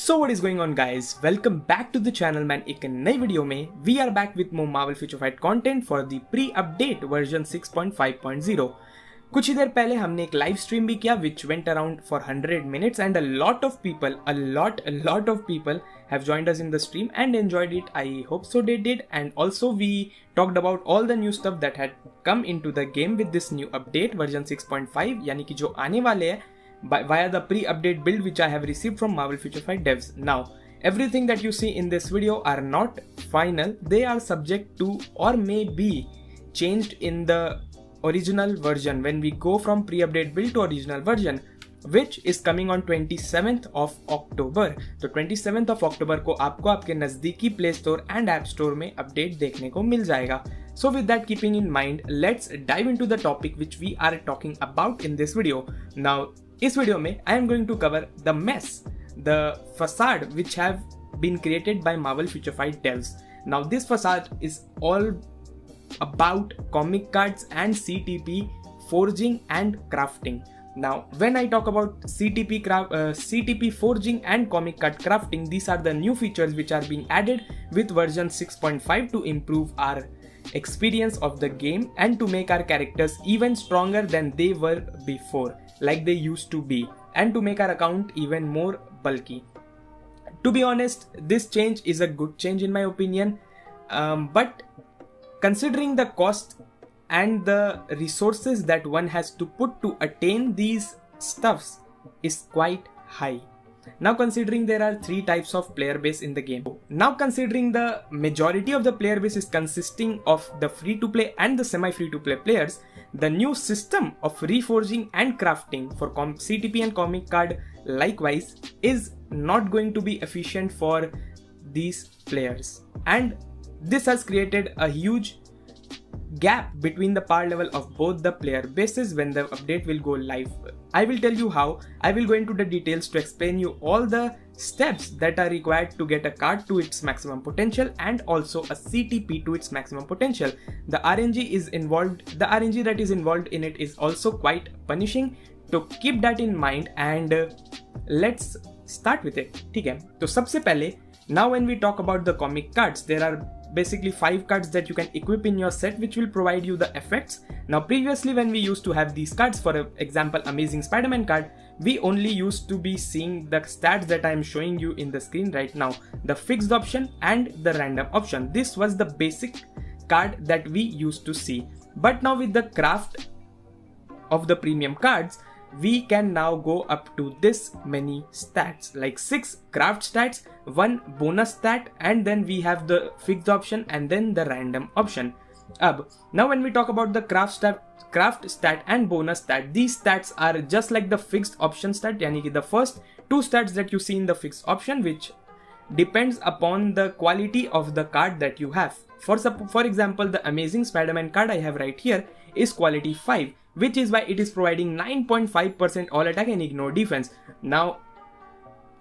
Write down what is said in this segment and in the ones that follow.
So what is going on guys, welcome back to the channel man। एक नई video में we are back with more Marvel Future Fight content for the pre-update version 6.5.0। कुछ ही देर पहले हमने एक live stream भी किया which went around for 100 minutes and a lot of people have joined us in the stream and enjoyed it। I hope so they did, and also we talked about all the new stuff that had come into the game with this new update version 6.5 यानी कि जो आने वाले हैं via the pre-update build which I have received from Marvel Future Fight devs। Now, everything that you see in this video are not final, they are subject to or may be changed in the original version when we go from pre-update build to original version, which is coming on 27th of October। तो 27th of October को आपको आपके नज़दीकी Play Store and App Store में update देखने को मिल जाएगा। So with that keeping in mind, let's dive into the topic which we are talking about in this video। Now, इस वीडियो में I am going to cover the mess, the facade which have been created by Marvel Future Fight devs। Now this facade is all about comic cards and CTP forging and crafting। Now when I talk about CTP forging and comic card crafting, these are the new features which are being added with version 6.5 to improve our experience of the game and to make our characters even stronger than they were before, like they used to be, and to make our account even more bulky। To be honest, this change is a good change in my opinion, but considering the cost and the resources that one has to put to attain these stuffs is quite high। Now considering there are three types of player base in the game. Now considering the majority of the player base is consisting of the free to play and the semi free to play players, the new system of reforging and crafting for CTP and comic card likewise is not going to be efficient for these players, and this has created a huge gap between the power level of both the player bases when the update will go live। I will tell you how, I will go into the details to explain you all the steps that are required to get a card to its maximum potential and also a CTP to its maximum potential। The RNG that is involved in it is also quite punishing, to keep that in mind and let's start with it। ठीक है, तो सबसे पहले now when we talk about the comic cards, there are basically 5 cards that you can equip in your set which will provide you the effects। Now previously when we used to have these cards, for example Amazing Spider-Man card, we only used to be seeing the stats that I am showing you in the screen right now, the fixed option and the random option। This was the basic card that we used to see, but now with the craft of the premium cards, we can now go up to this many stats, like 6 craft stats, 1 bonus stat, and then we have the fixed option and then the random option। Now when we talk about the craft stat and bonus stat, these stats are just like the fixed option stat, yani ki the first 2 stats that you see in the fixed option, which depends upon the quality of the card that you have। For example, the Amazing Spider-Man card I have right here is quality 5, which is why it is providing 9.5% all attack and ignore defense। Now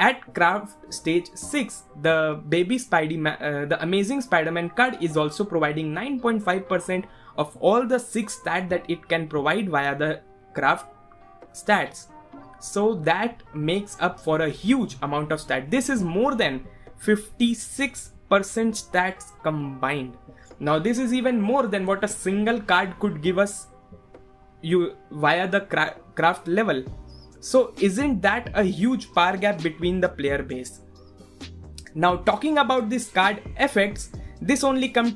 at craft stage 6, the the Amazing Spider-Man card is also providing 9.5% of all the 6 stats that it can provide via the craft stats। So that makes up for a huge amount of stats. This is more than 56% stats combined। Now this is even more than what a single card could give us via the craft level। So isn't that a huge power gap between the player base? Now talking about this card effects, this only come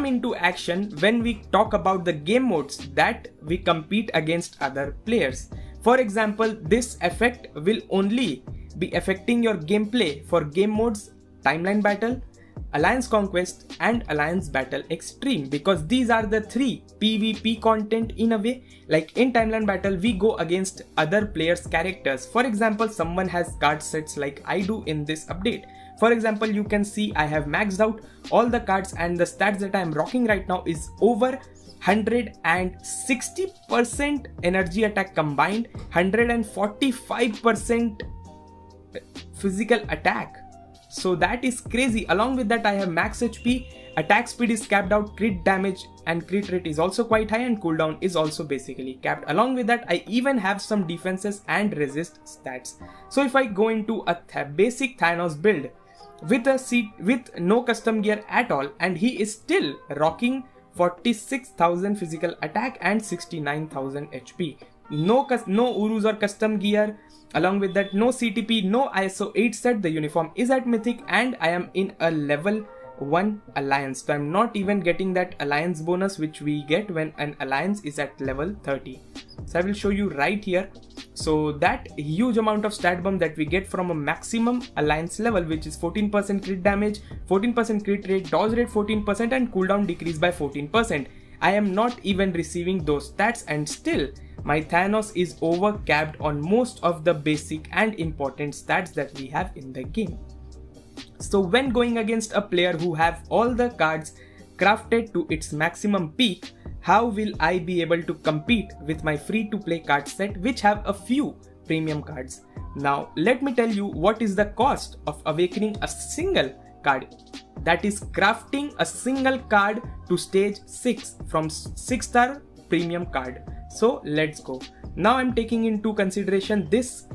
into action when we talk about the game modes that we compete against other players। For example, this effect will only be affecting your gameplay for game modes Timeline Battle, Alliance Conquest and Alliance Battle Extreme, because these are the 3 PvP content in a way। Like in Timeline Battle, we go against other players' characters. For example, someone has card sets like I do in this update. For example, you can see I have maxed out all the cards and the stats that I am rocking right now is over 160% energy attack combined, 145% physical attack। So that is crazy. Along with that, I have max HP, attack speed is capped out, crit damage and crit rate is also quite high, and cooldown is also basically capped. Along with that, I even have some defenses and resist stats. So if I go into a basic Thanos build with no custom gear at all, and he is still rocking 46,000 physical attack and 69,000 HP. No Urus or custom gear. Along with that, no CTP, no ISO 8 set. The uniform is at mythic, and I am in a level 1 alliance. So I'm not even getting that alliance bonus which we get when an alliance is at level 30. So I will show you right here. So that huge amount of stat bump that we get from a maximum alliance level, which is 14% crit damage, 14% crit rate, dodge rate 14%, and cooldown decreased by 14%. I am not even receiving those stats, and still my Thanos is over capped on most of the basic and important stats that we have in the game. So when going against a player who have all the cards crafted to its maximum peak, how will I be able to compete with my free to play card set which have a few premium cards? Now let me tell you what is the cost of awakening a single card, that is crafting a single card to stage 6 from 6-star premium card. So let's go. Now I'm taking into consideration this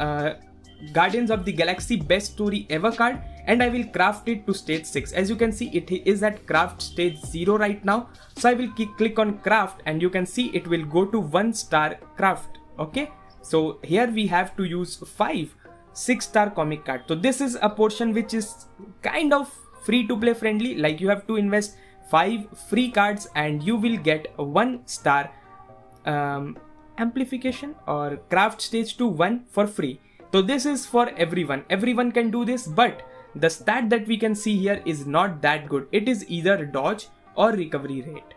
Guardians of the Galaxy best story ever card, and I will craft it to stage 6. As you can see, it is at craft stage 0 right now. So I will click on craft, and you can see it will go to 1-star craft. Okay, so here we have to use 5 6-star comic card. So this is a portion which is kind of free to play friendly, like you have to invest 5 free cards and you will get a 1-star amplification or craft stage to 1 for free. So this is for everyone can do this, but the stat that we can see here is not that good. It is either dodge or recovery rate.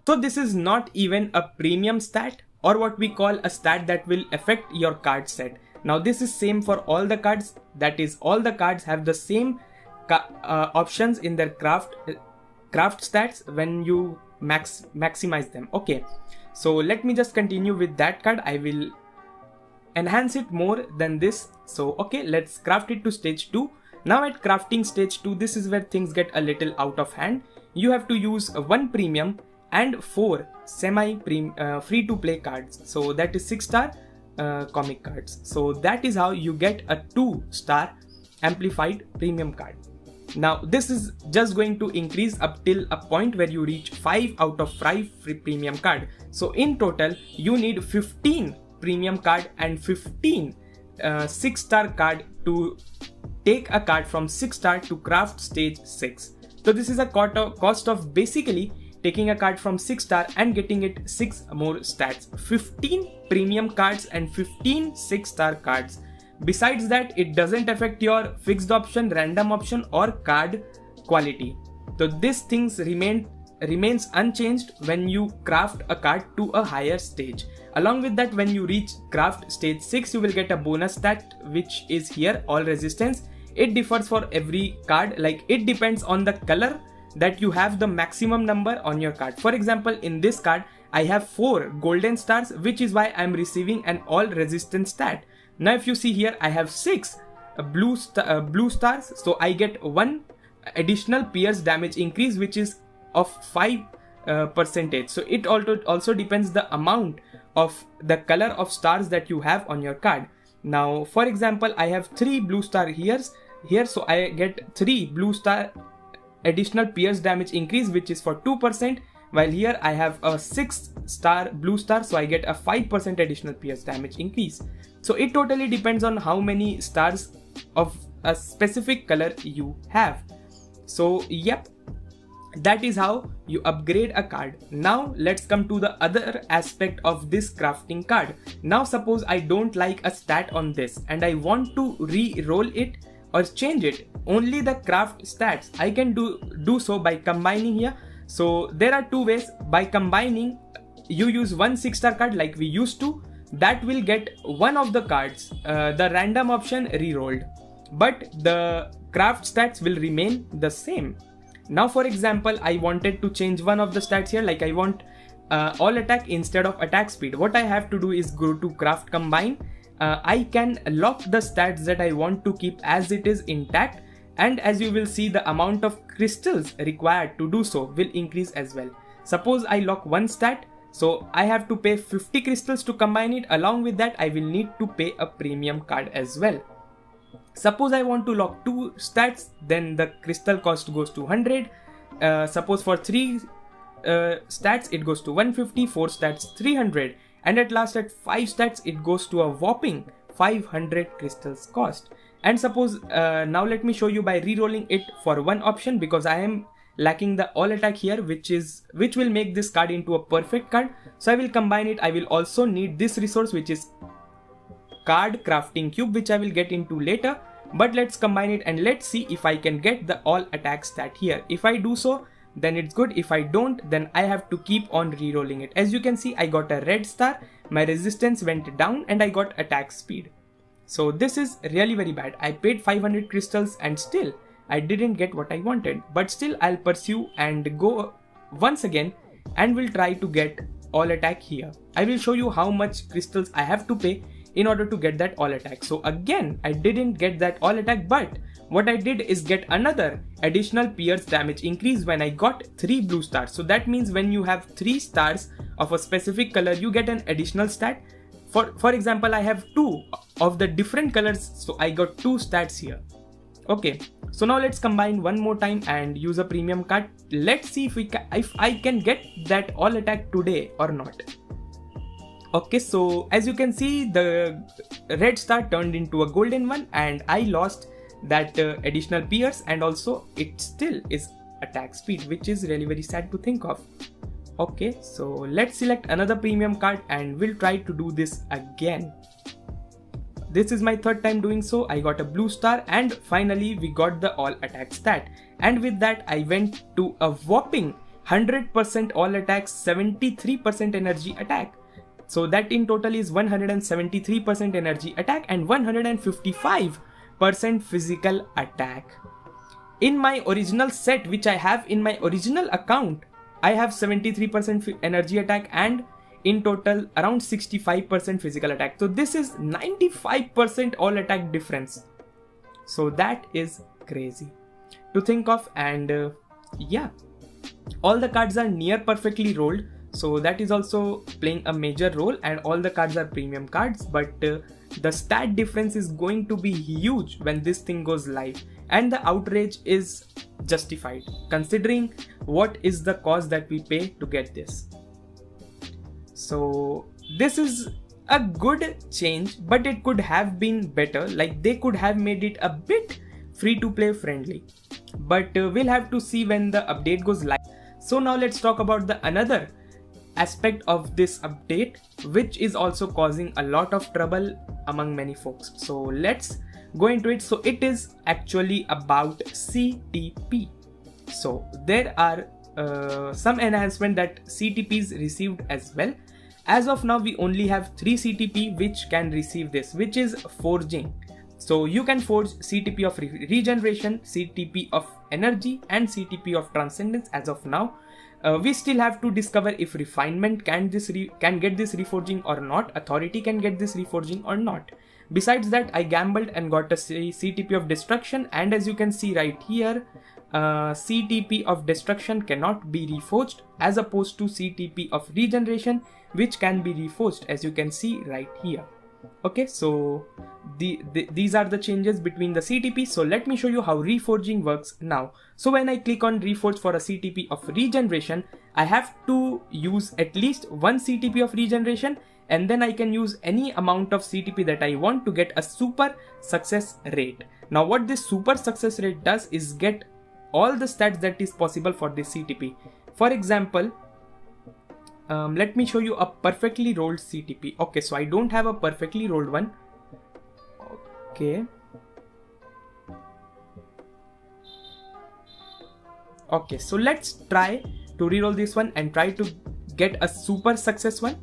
So this is not even a premium stat, or what we call a stat that will affect your card set. Now this is same for all the cards, that is all the cards have the same options in their craft stats when you maximize them. Okay, so let me just continue with that card. I will enhance it more than this. So okay, let's craft it to stage 2. Now at crafting stage 2, this is where things get a little out of hand. You have to use 1 premium and 4 free to play cards. So that is 6-star comic cards. So that is how you get a 2-star amplified premium card. Now this is just going to increase up till a point where you reach 5 out of 5 free premium card. So in total you need 15 premium card and 15 6-star card to take a card from 6-star to craft stage 6. So this is a cost of basically taking a card from 6-star and getting it 6 more stats. 15 premium cards and 15 6-star cards. Besides that, it doesn't affect your fixed option, random option or card quality. So these things remains unchanged when you craft a card to a higher stage. Along with that, when you reach craft stage 6, you will get a bonus stat which is here, all resistance. It differs for every card, like it depends on the color that you have the maximum number on your card. For example, in this card, I have 4 golden stars, which is why I am receiving an all resistance stat. Now if you see here, I have 6 blue stars, so I get 1 additional pierce damage increase, which is of 5%. So it also depends the amount of the color of stars that you have on your card. Now for example, I have 3 blue star here, so I get 3 blue star additional pierce damage increase, which is for 2%, while here I have a 6-star blue star, so I get a 5% additional pierce damage increase. So it totally depends on how many stars of a specific color you have. So yep, that is how you upgrade a card. Now let's come to the other aspect of this crafting card. Now suppose I don't like a stat on this and I want to re-roll it or change it, only the craft stats. I can do so by combining here. So there are 2 ways. By combining, you use 1 6-star card like we used to, that will get one of the cards, the random option re-rolled, but the craft stats will remain the same. Now for example, I wanted to change one of the stats here, like I want all attack instead of attack speed. What I have to do is go to craft combine. I can lock the stats that I want to keep as it is intact, and as you will see, the amount of crystals required to do so will increase as well. Suppose I lock one stat, so I have to pay 50 crystals to combine it. Along with that, I will need to pay a premium card as well. Suppose I want to lock 2 stats, then the crystal cost goes to 100. Suppose for 3 stats it goes to 150, 4 stats 300, and at last at 5 stats it goes to a whopping 500 crystals cost. And suppose now let me show you by re-rolling it for one option, because I am lacking the all attack here, which will make this card into a perfect card. So I will combine it. I will also need this resource, which is card crafting cube, which I will get into later. But let's combine it and let's see if I can get the all attack stat here. If I do so, then it's good. If I don't, then I have to keep on re-rolling it. As you can see, I got a red star, my resistance went down, and I got attack speed. So this is really very bad. I paid 500 crystals and still I didn't get what I wanted. But still I'll pursue and go once again and will try to get all attack here. I will show you how much crystals I have to pay in order to get that all attack. So again, I didn't get that all attack, but what I did is get another additional pierce damage increase when I got 3 blue stars. So that means when you have 3 stars of a specific color, you get an additional stat. For example, I have 2 of the different colors, so I got 2 stats here. Okay, so now let's combine one more time and use a premium card. Let's see if I can get that all attack today or not. Okay, so as you can see, the red star turned into a golden one and I lost that additional pierce, and also it still is attack speed, which is really very sad to think of. Okay, so let's select another premium card and we'll try to do this again. This is my third time doing so. I got a blue star and finally we got the all attack stat. And with that I went to a whopping 100% all attack, 73% energy attack. So that in total is 173% energy attack and 155% physical attack. In my original set, which I have in my original account, I have 73% energy attack and in total around 65% physical attack. So this is 95% all attack difference. So that is crazy to think of. And yeah, all the cards are near perfectly rolled, so that is also playing a major role, and all the cards are premium cards. But the stat difference is going to be huge when this thing goes live, and the outrage is justified considering what is the cost that we pay to get this. So this is a good change, but it could have been better. Like they could have made it a bit free to play friendly, but we'll have to see when the update goes live. So now let's talk about the another aspect of this update, which is also causing a lot of trouble among many folks. So let's go into it. So it is actually about CTP. So there are some enhancement that CTPs received as well. As of now, we only have 3 CTP which can receive this, which is forging. So you can forge CTP of regeneration, CTP of energy, and CTP of transcendence as of now. We still have to discover if refinement can get this reforging or not, authority can get this reforging or not. Besides that, I gambled and got a CTP of destruction, and as you can see right here, CTP of destruction cannot be reforged as opposed to CTP of regeneration, which can be reforged, as you can see right here. Okay, so these are the changes between the CTP. So let me show you how reforging works now. So when I click on reforge for a CTP of regeneration, I have to use at least 1 CTP of regeneration, and then I can use any amount of CTP that I want to get a super success rate. Now what this super success rate does is get all the stats that is possible for this CTP. For example, let me show you a perfectly rolled CTP. Okay, so I don't have a perfectly rolled one. Okay. Okay, so let's try to reroll this one and try to get a super success one.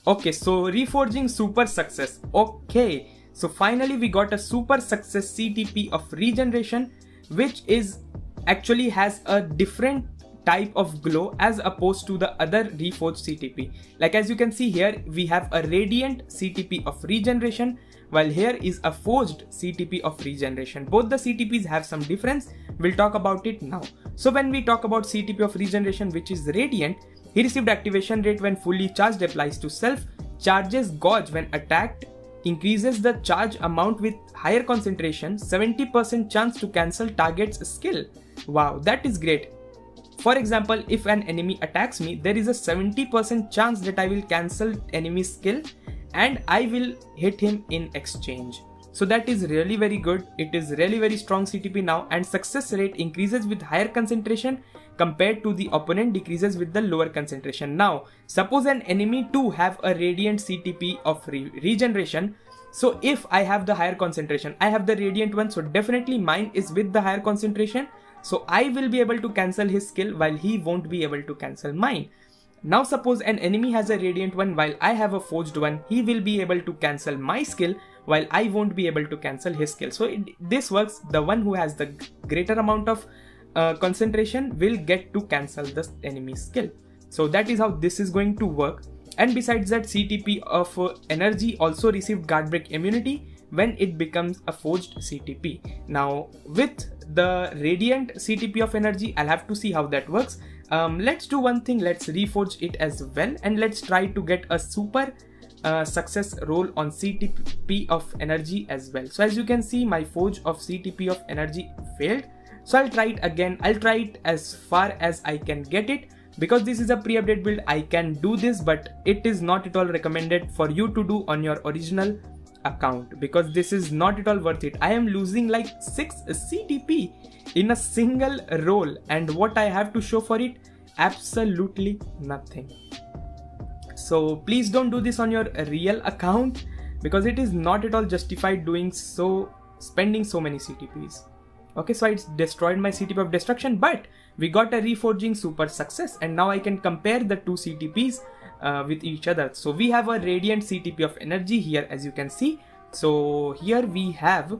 Okay, so reforging super success. Okay, so finally we got a super success CTP of regeneration, which is actually has a different type of glow as opposed to the other reforged CTP. Like as you can see here, we have a radiant CTP of regeneration, while here is a forged CTP of regeneration. Both the CTPs have some difference. We'll talk about it now. So when we talk about CTP of regeneration, which is radiant, he received activation rate when fully charged, applies to self, charges gauge when attacked, increases the charge amount with higher concentration, 70% chance to cancel target's skill. Wow, that is great. For example, if an enemy attacks me, there is a 70% chance that I will cancel enemy's skill and I will hit him in exchange. So that is really very good. It is really very strong CTP now, and success rate increases with higher concentration compared to the opponent, decreases with the lower concentration. Now, suppose an enemy too have a radiant CTP of regeneration. So if I have the higher concentration, I have the radiant one, so definitely mine is with the higher concentration. So I will be able to cancel his skill while he won't be able to cancel mine. Now suppose an enemy has a radiant one while I have a forged one, he will be able to cancel my skill while I won't be able to cancel his skill. So this works. The one who has the greater amount of concentration will get to cancel the enemy's skill. So that is how this is going to work. And besides that, CTP of energy also received guard break immunity when it becomes a forged CTP. Now with the radiant CTP of energy, I'll have to see how that works. Let's do one thing, let's reforge it as well, and let's try to get a super success roll on CTP of energy as well. So as you can see, my forge of CTP of energy failed. So I'll try it again. I'll try it as far as I can get it. Because this is a pre-update build, I can do this, but it is not at all recommended for you to do on your original account, because this is not at all worth it. I am losing like 6 CTP in a single roll, and what I have to show for it? Absolutely nothing. So please don't do this on your real account, because it is not at all justified doing so, spending so many CTPs. Okay, so it's destroyed my CTP of destruction, but we got a reforging super success, and now I can compare the two CTPs with each other. So we have a radiant CTP of energy here, as you can see. So here we have,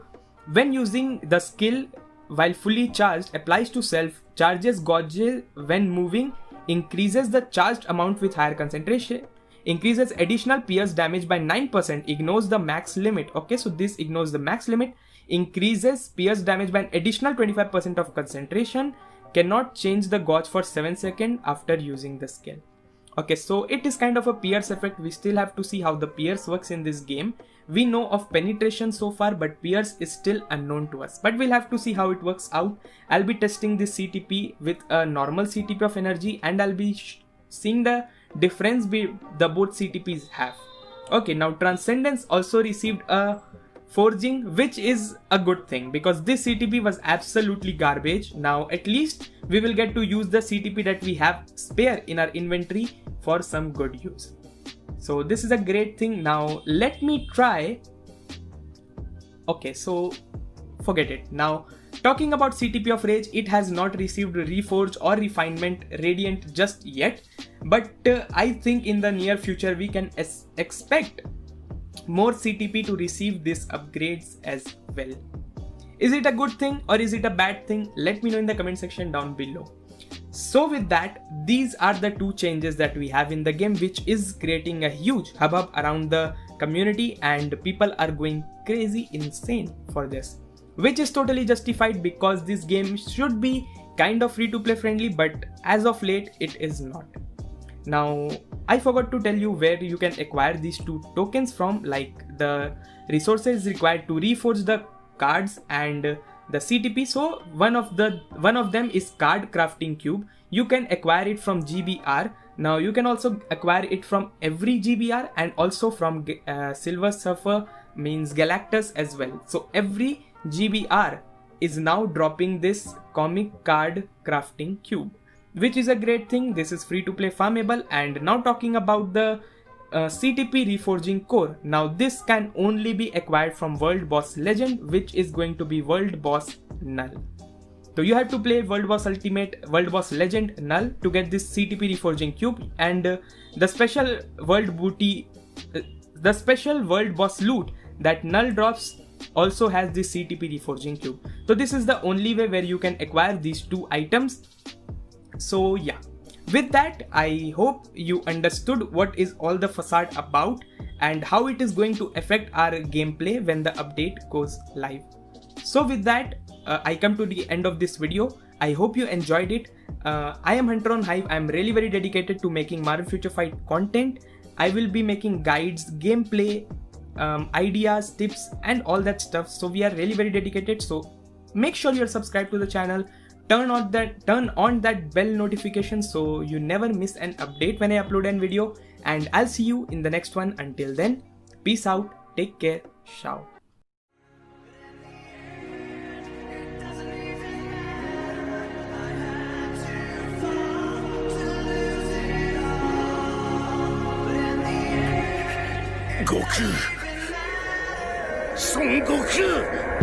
when using the skill while fully charged, applies to self, charges gauge when moving, increases the charged amount with higher concentration, increases additional pierce damage by 9%, ignores the max limit. Okay, so this ignores the max limit, increases pierce damage by an additional 25% of concentration, cannot change the gauge for 7 seconds after using the skill. Okay, so it is kind of a pierce effect. We still have to see how the pierce works in this game. We know of penetration so far, but pierce is still unknown to us. But we'll have to see how it works out. I'll be testing this CTP with a normal CTP of energy, and I'll be seeing the difference the both CTPs have. Okay, now Transcendence also received a forging, which is a good thing, because this CTP was absolutely garbage. Now at least we will get to use the CTP that we have spare in our inventory for some good use. So this is a great thing. Now let me try. Okay, so forget it. Now talking about CTP of Rage, it has not received Reforge or Refinement Radiant just yet, but I think in the near future we can expect more CTP to receive these upgrades as well. Is it a good thing or is it a bad thing? Let me know in the comment section down below. So with that, these are the two changes that we have in the game, which is creating a huge hubbub around the community, and people are going crazy insane for this, which is totally justified because this game should be kind of free to play friendly, but as of late it is not. Now I forgot to tell you where you can acquire these two tokens from, like the resources required to reforge the cards and the CTP. So one of them is card crafting cube. You can acquire it from GBR. Now you can also acquire it from every GBR and also from Silver Surfer, means Galactus as well. So every GBR is now dropping this comic card crafting cube, which is a great thing. This is free to play farmable. And now talking about the CTP reforging core. Now this can only be acquired from World Boss Legend, which is going to be World Boss Null. So you have to play World Boss Ultimate, World Boss Legend Null to get this CTP reforging cube, and the special world booty, the special World Boss loot that Null drops also has this CTP reforging cube. So this is the only way where you can acquire these two items. So yeah, with that, I hope you understood what is all the facade about, and how it is going to affect our gameplay when the update goes live. So with that, I come to the end of this video. I hope you enjoyed it. I am HunterOnHive. I am really very dedicated to making Marvel Future Fight content. I will be making guides, gameplay, ideas, tips and all that stuff. So we are really very dedicated. So make sure you're subscribed to the channel. Turn on that bell notification so you never miss an update when I upload a video. And I'll see you in the next one. Until then, peace out. Take care. Ciao. Goku! Son Goku!